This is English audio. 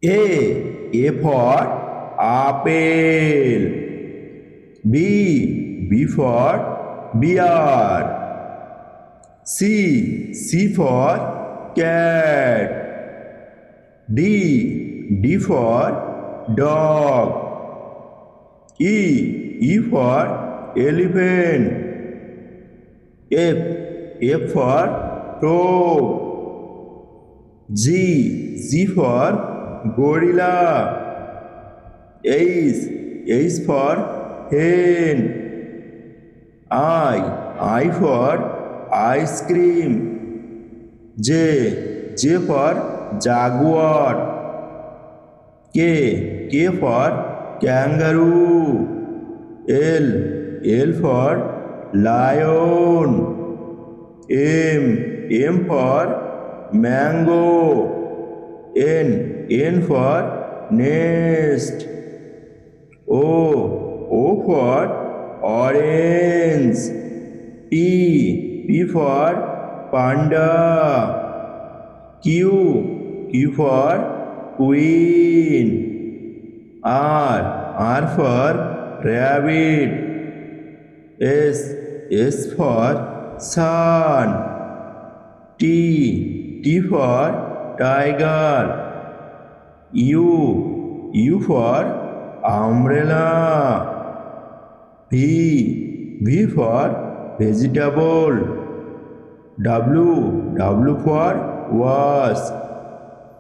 A for apple. B for bear. C for cat. D for dog. E for elephant. F for frog. G for gorilla. H for hen. I for ice cream. J for jaguar. K for kangaroo. L for lion. M for mango. N for nest. O for orange. P for panda. Q for queen. R for rabbit. S for sun. T for tiger. U for umbrella. V for vegetable. W for wash.